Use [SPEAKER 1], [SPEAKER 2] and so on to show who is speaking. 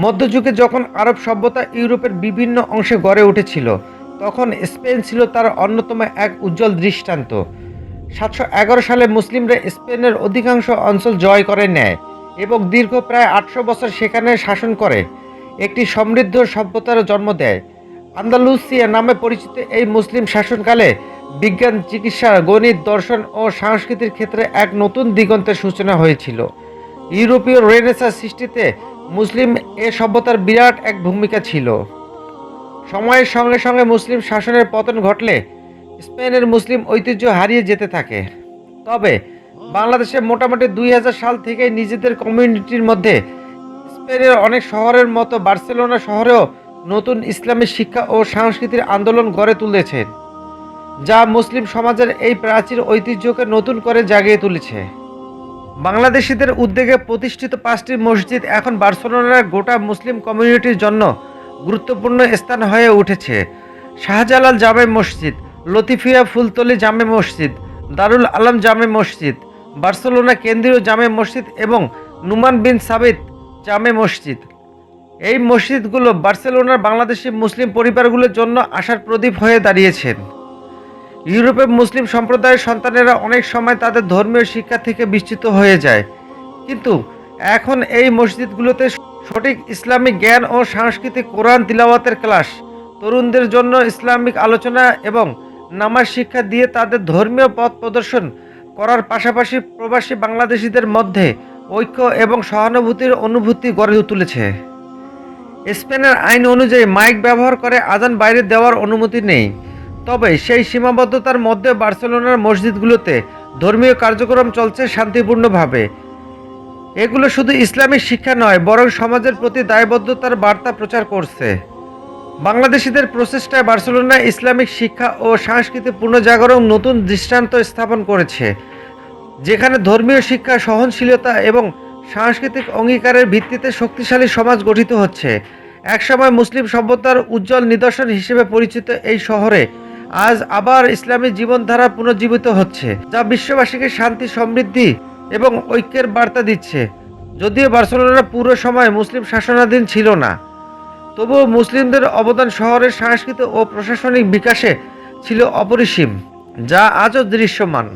[SPEAKER 1] মধ্যযুগে যখন আরব সভ্যতা ইউরোপের বিভিন্ন অংশে গড়ে উঠেছিল, তখন স্পেন ছিল তার অন্যতম এক উজ্জ্বল দৃষ্টান্ত। 711 সালে মুসলিমরা স্পেনের অধিকাংশ অঞ্চল জয় করে নেয় এবং দীর্ঘ প্রায় 800 বছর সেখানে শাসন করে একটি সমৃদ্ধ সভ্যতার জন্ম দেয়। আন্দালুসিয়া নামে পরিচিত এই মুসলিম শাসনকালে বিজ্ঞান, চিকিৎসা, গণিত, দর্শন ও সংস্কৃতির ক্ষেত্রে এক নতুন দিগন্তের সূচনা হয়েছিল। ইউরোপীয় রেনেসাঁ সৃষ্টিতে মুসলিম এ সভ্যতার বিরাট এক ভূমিকা ছিল। সময়ের সঙ্গে সঙ্গে মুসলিম শাসনের পতন ঘটলে স্পেনের মুসলিম ঐতিহ্য হারিয়ে যেতে থাকে। তবে বাংলাদেশে মোটামুটি 2000 সাল থেকে নিজেদের কমিউনিটির মধ্যে স্পেনের অনেক শহরের মতো বার্সেলোনা শহরেও নতুন ইসলামী শিক্ষা ও সংস্কৃতির আন্দোলন গড়ে তুলেছে, যা মুসলিম সমাজের এই প্রাচীন ঐতিহ্যকে নতুন করে জাগিয়ে তুলেছে। বাংলাদেশিদের উদ্যোগে প্রতিষ্ঠিত 5টি মসজিদ এখন বার্সেলোনার গোটা মুসলিম কমিউনিটির জন্য গুরুত্বপূর্ণ স্থান হয়ে উঠেছে। শাহজালাল জামে মসজিদ, লতিফিয়া ফুলতলি জামে মসজিদ, দারুল আলম জামে মসজিদ, বার্সেলোনা কেন্দ্রীয় জামে মসজিদ এবং নুমান বিন সাবিত জামে মসজিদ। এই মসজিদগুলো বার্সেলোনার বাংলাদেশি মুসলিম পরিবারগুলোর জন্য আশার প্রদীপ হয়ে দাঁড়িয়েছেন। ইউরোপে মুসলিম সম্প্রদায়ের সন্তানেরা অনেক সময় তাদের ধর্মীয় শিক্ষা থেকে বিচ্যুত হয়ে যায়, কিন্তু এখন এই মসজিদগুলোতে সঠিক ইসলামিক জ্ঞান ও সাংস্কৃতিক কোরআন তিলাওয়াতের ক্লাস, তরুণদের জন্য ইসলামিক আলোচনা এবং নামাজ শিক্ষা দিয়ে তাদের ধর্মীয় পথ প্রদর্শন করার পাশাপাশি প্রবাসী বাংলাদেশিদের মধ্যে ঐক্য এবং সহানুভূতির অনুভূতি গড়ে তুলেছে। স্পেনের আইন অনুযায়ী মাইক ব্যবহার করে আজান বাইরে দেওয়ার অনুমতি নেই, তবে সেই সীমাবদ্ধতার মধ্যে বার্সেলোনার মসজিদগুলোতে ধর্মীয় কার্যক্রম চলছে শান্তিপূর্ণভাবে। এগুলো শুধু ইসলামিক শিক্ষা নয়, বরং সমাজের প্রতি দায়বদ্ধতার বার্তা প্রচার করছে। বাংলাদেশিদের প্রচেষ্টায় বার্সেলোনা ইসলামিক শিক্ষা ও সংস্কৃতি পুনর্জাগরণ নতুন দৃষ্টান্ত স্থাপন করেছে, যেখানে ধর্মীয় শিক্ষা, সহনশীলতা এবং সাংস্কৃতিক অঙ্গীকারের ভিত্তিতে শক্তিশালী সমাজ গঠিত হচ্ছে। একসময় মুসলিম সভ্যতার উজ্জ্বল নিদর্শন হিসেবে পরিচিত এই শহরে আজ আবার ইসলামী জীবনধারা পুনর্জীবিত হচ্ছে, যা বিশ্ববাসীকে শান্তি, সমৃদ্ধি এবং ঐক্যের বার্তা দিচ্ছে। যদিও বার্সেলোনা পুরো সময় মুসলিম শাসনাধীন ছিল না, তবুও মুসলিমদের অবদান শহরের সাংস্কৃতিক ও প্রশাসনিক বিকাশে ছিল অপরিসীম, যা আজও দৃশ্যমান।